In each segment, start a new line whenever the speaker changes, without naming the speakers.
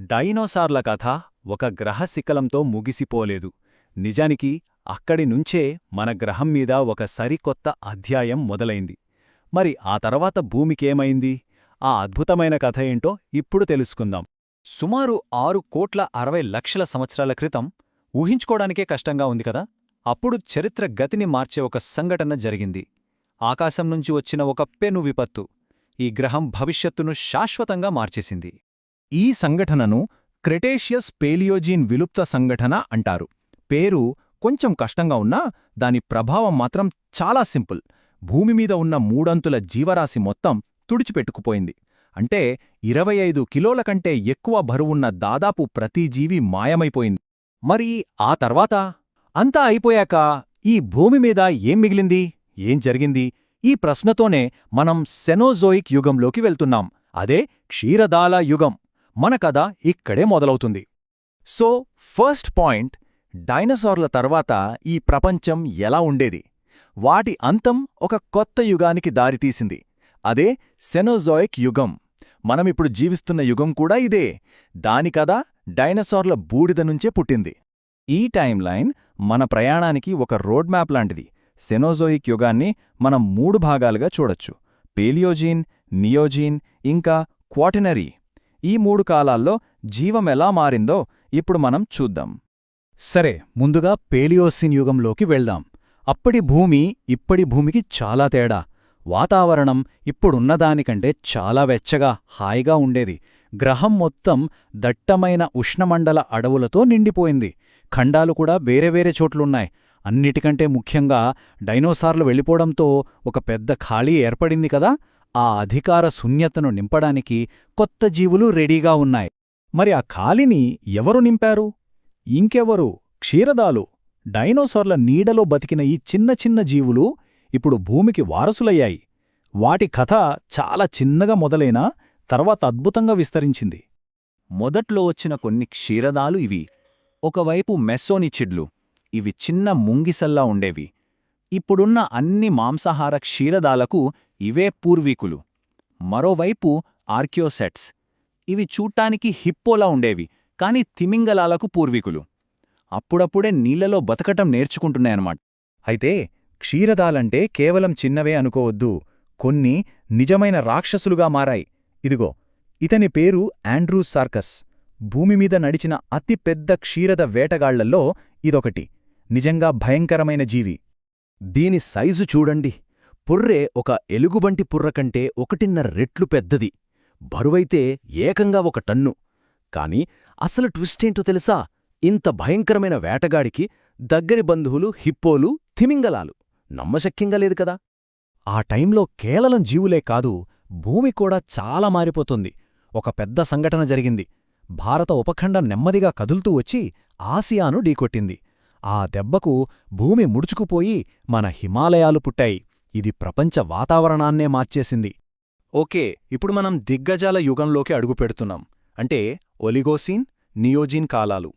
డైనోసార్ల కథ ఒక గ్రహశిఖలంతో ముగిసిపోలేదు. నిజానికి అక్కడి నుంచే మన గ్రహం మీద ఒక సరికొత్త అధ్యాయం మొదలైంది. మరి ఆ తర్వాత భూమికేమైంది? ఆ అద్భుతమైన కథ ఏంటో ఇప్పుడు తెలుసుకుందాం. సుమారు 6,60,00,000 సంవత్సరాల క్రితం, ఊహించుకోడానికే కష్టంగా ఉంది కదా, అప్పుడు చరిత్ర గతిని మార్చే ఒక సంఘటన జరిగింది. ఆకాశం నుంచి వచ్చిన ఒక పెను విపత్తు ఈ గ్రహం భవిష్యత్తును శాశ్వతంగా మార్చేసింది.
ఈ సంఘటనను క్రెటేషియస్ పేలియోజీన్ విలుప్త సంఘటన అంటారు. పేరు కొంచెం కష్టంగా ఉన్నా దాని ప్రభావం మాత్రం చాలా సింపుల్. భూమిమీద ఉన్న మూడంతుల జీవరాశి మొత్తం తుడిచిపెట్టుకుపోయింది. అంటే 25 కిలోల కంటే ఎక్కువ బరువున్న దాదాపు ప్రతి జీవి మాయమైపోయింది.
మరి ఆ తర్వాత? అంతా అయిపోయాక ఈ భూమిమీద ఏం మిగిలింది? ఏం జరిగింది? ఈ ప్రశ్నతోనే మనం సెనోజోయిక్ యుగంలోకి వెళ్తున్నాం. అదే క్షీరదాల యుగం. మన కథ ఇక్కడే మొదలవుతుంది. సో ఫస్ట్ పాయింట్, డైనోసార్ల తర్వాత ఈ ప్రపంచం ఎలా ఉండేది? వాటి అంతం ఒక కొత్త యుగానికి దారితీసింది. అదే సెనోజోయిక్ యుగం. మనమిప్పుడు జీవిస్తున్న యుగం కూడా ఇదే. దాని కథ డైనోసార్ల బూడిద నుంచే పుట్టింది.
ఈ టైంలైన్ మన ప్రయాణానికి ఒక రోడ్ మ్యాప్ లాంటిది. సెనోజోయిక్ యుగాన్ని మనం 3 భాగాలుగా చూడొచ్చు: పేలియోజీన్, నియోజీన్, ఇంకా క్వాటర్నరీ. ఈ 3 కాలాల్లో జీవం ఎలా మారిందో ఇప్పుడు మనం చూద్దాం.
సరే, ముందుగా పేలియోసిన్ యుగంలోకి వెళ్దాం. అప్పటి భూమి ఇప్పటి భూమికి చాలా తేడా. వాతావరణం ఇప్పుడున్నదానికంటే చాలా వెచ్చగా, హాయిగా ఉండేది. గ్రహం మొత్తం దట్టమైన ఉష్ణమండల అడవులతో నిండిపోయింది. ఖండాలు కూడా వేరే చోట్లున్నాయి. అన్నిటికంటే ముఖ్యంగా డైనోసార్లు వెళ్ళిపోవడంతో ఒక పెద్ద ఖాళీ ఏర్పడింది కదా. ఆ అధికార శూన్యతను నింపడానికి కొత్త జీవులు రెడీగా ఉన్నాయి. మరి ఆ ఖాళీని ఎవరు నింపారు? ఇంకెవరు? క్షీరదాలు. డైనోసార్ల నీడలో బతికిన ఈ చిన్న జీవులు ఇప్పుడు భూమికి వారసులయ్యాయి. వాటి కథ చాలా చిన్నగా మొదలైనా తర్వాత అద్భుతంగా విస్తరించింది. మొదట్లో వచ్చిన కొన్ని క్షీరదాలు ఇవి. ఒకవైపు మెస్సోనిచిడ్లు. ఇవి చిన్న ముంగిసల్లా ఉండేవి. ఇప్పుడున్న అన్ని మాంసాహార క్షీరదాలకు ఇవే పూర్వీకులు. మరోవైపు ఆర్కియోసెట్స్. ఇవి చూట్టానికి హిప్పోలా ఉండేవి, కాని తిమింగలాలకు పూర్వీకులు. అప్పుడప్పుడే నీళ్లలో బతకటం నేర్చుకుంటున్నాయన్నమాట. అయితే క్షీరదాలంటే కేవలం చిన్నవే అనుకోవద్దు. కొన్ని నిజమైన రాక్షసులుగా మారాయి. ఇదిగో, ఇతని పేరు ఆండ్రూ సార్కస్. భూమిమీద నడిచిన అతి పెద్ద క్షీరద వేటగాళ్లల్లో ఇదొకటి. నిజంగా భయంకరమైన జీవి. దీని సైజు చూడండి. పుర్రె ఒక ఎలుగుబంటి పుర్రకంటే 1.5 రెట్లు పెద్దది. బరువైతే ఏకంగా 1 టన్ను. కాని అసలు ట్విస్టేంటో తెలుసా? ఇంత భయంకరమైన వేటగాడికి దగ్గరి బంధువులు హిప్పోలు, తిమింగలాలు. నమ్మశక్యంగా లేదు కదా. ఆ టైంలో కేవలం జీవులే కాదు, భూమి కూడా చాలా మారిపోతుంది. ఒక పెద్ద సంఘటన జరిగింది. భారత ఉపఖండం నెమ్మదిగా కదులుతూ వచ్చి ఆసియాను ఢీకొట్టింది. ఆ దెబ్బకు భూమి ముడుచుకుపోయి మన హిమాలయాలు పుట్టాయి. ఇది ప్రపంచ వాతావరణాన్నే మార్చేసింది. ఓకే, ఇప్పుడు మనం దిగ్గజాల యుగంలోకి అడుగుపెడుతున్నాం. అంటే ఒలిగోసీన్, నియోజీన్ కాలాలు.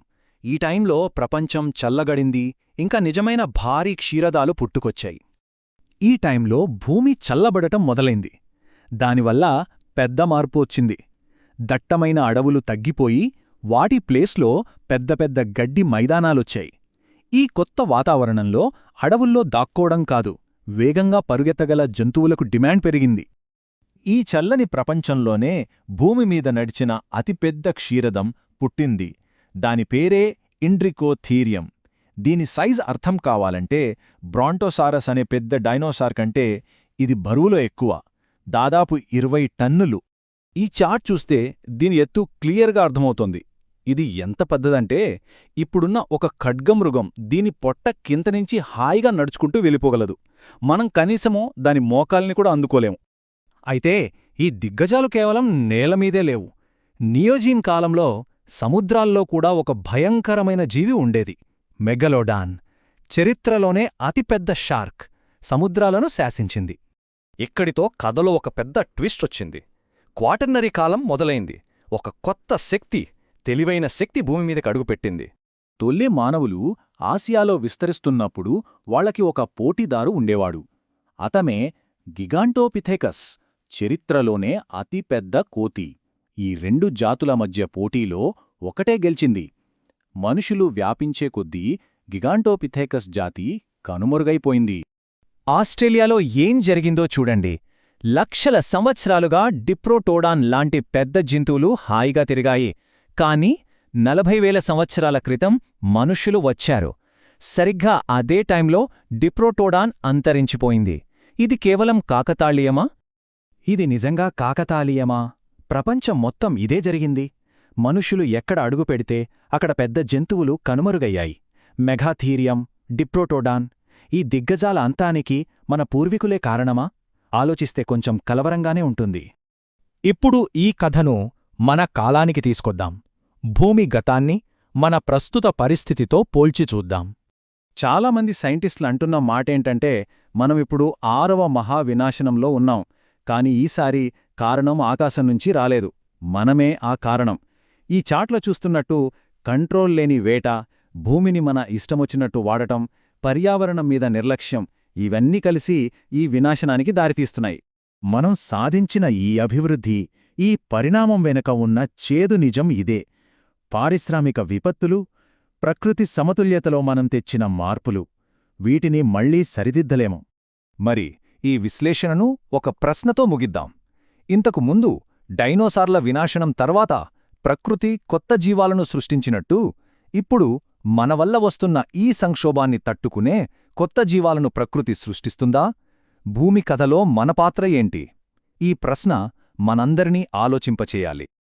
ఈ టైంలో ప్రపంచం చల్లగడింది. ఇంకా నిజమైన భారీ క్షీరదాలు పుట్టుకొచ్చాయి. ఈ టైంలో భూమి చల్లబడటం మొదలైంది. దానివల్ల పెద్ద మార్పు వచ్చింది. దట్టమైన అడవులు తగ్గిపోయి వాటి ప్లేస్లో పెద్ద గడ్డి మైదానాలొచ్చాయి. ఈ కొత్త వాతావరణంలో అడవుల్లో దాక్కోవడం కాదు, వేగంగా పరుగెత్తగల జంతువులకు డిమాండ్ పెరిగింది. ఈ చల్లని ప్రపంచంలోనే భూమిమీద నడిచిన అతిపెద్ద క్షీరదం పుట్టింది. దాని పేరే ఇండ్రికోథీరియం. దీని సైజ్ అర్థం కావాలంటే బ్రాంటోసారస్ అనే పెద్ద డైనోసార్ కంటే ఇది బరువులో ఎక్కువ, దాదాపు 20 టన్నులు. ఈ చార్ట్ చూస్తే దీని ఎత్తు క్లియర్గా అర్థమవుతోంది. ఇది ఎంత పెద్దదంటే ఇప్పుడున్న ఒక ఖడ్గమృగం దీని పొట్ట కింతనుంచి హాయిగా నడుచుకుంటూ వెళ్ళిపోగలదు. మనం కనీసమో దాని మోకాల్ని కూడా అందుకోలేము. అయితే ఈ దిగ్గజాలు కేవలం నేలమీదే లేవు. నియోజీన్ కాలంలో సముద్రాల్లో కూడా ఒక భయంకరమైన జీవి ఉండేది, మెగలోడాన్. చరిత్రలోనే అతిపెద్ద షార్క్ సముద్రాలను శాసించింది. ఇక్కడితో కథలో ఒక పెద్ద ట్విస్ట్ వచ్చింది. క్వాటర్నరీ కాలం మొదలైంది. ఒక కొత్త శక్తి, తెలివైన శక్తి భూమిమీదకి అడుగుపెట్టింది. తొలి మానవులు ఆసియాలో విస్తరిస్తున్నప్పుడు వాళ్లకి ఒక పోటీదారు ఉండేవాడు. అతమే గిగాంటోపిథెకస్, చరిత్రలోనే అతిపెద్ద కోతి.
ఈ రెండు జాతుల మధ్య పోటీలో ఒకటే గెలిచింది. మనుషులు వ్యాపించే కొద్దీ గిగాంటోపిథెకస్ జాతి కనుమరుగైపోయింది.
ఆస్ట్రేలియాలో ఏం జరిగిందో చూడండి. లక్షల సంవత్సరాలుగా డిప్రోటోడాన్ లాంటి పెద్ద జంతువులు హాయిగా తిరిగాయి. కాని 40,000 సంవత్సరాల క్రితం మనుషులు వచ్చారు. సరిగ్గా అదే టైంలో డిప్రోటోడాన్ అంతరించిపోయింది. ఇది కేవలం కాకతాళీయమా?
ఇది నిజంగా కాకతాళీయమా? ప్రపంచం మొత్తం ఇదే జరిగింది. మనుషులు ఎక్కడ అడుగుపెడితే అక్కడ పెద్ద జంతువులు కనుమరుగయ్యాయి. మెగాథీరియం, డిప్రోటోడాన్, ఈ దిగ్గజాల అంతానికి మన పూర్వీకులే కారణమా? ఆలోచిస్తే కొంచెం కలవరంగానే ఉంటుంది.
ఇప్పుడు ఈ కథను మన కాలానికి తీసుకొద్దాం. భూమి గతాన్ని మన ప్రస్తుత పరిస్థితితో పోల్చి చూద్దాం.
చాలామంది సైంటిస్టులు అంటున్న మాటేంటంటే మనమిప్పుడు 6వ మహావినాశనంలో ఉన్నాం. కాని ఈసారి కారణం ఆకాశం నుంచి రాలేదు, మనమే ఆ కారణం. ఈ చాట్లో చూస్తున్నట్టు కంట్రోల్ లేని వేట, భూమిని మన ఇష్టమొచ్చినట్టు వాడటం, పర్యావరణం మీద నిర్లక్ష్యం ఇవన్నీ కలిసి ఈ వినాశనానికి దారితీస్తున్నాయి. మనం సాధించిన ఈ అభివృద్ధి, ఈ పరిణామం వెనుక ఉన్న చేదు నిజం ఇదే. పారిశ్రామిక విపత్తులు, ప్రకృతి సమతుల్యతలో మనం తెచ్చిన మార్పులు, వీటిని మళ్లీ సరిదిద్దలేము.
మరి ఈ విశ్లేషణను ఒక ప్రశ్నతో ముగిద్దాం. ఇంతకు ముందు డైనోసార్ల వినాశనం తర్వాత ప్రకృతి కొత్త జీవాలను సృష్టించినట్టు, ఇప్పుడు మన వల్ల వస్తున్న ఈ సంక్షోభాన్ని తట్టుకునే కొత్త జీవాలను ప్రకృతి సృష్టిస్తుందా? భూమి కథలో మన పాత్ర ఏంటి? ఈ ప్రశ్న మనందరినీ ఆలోచింపచేయాలి.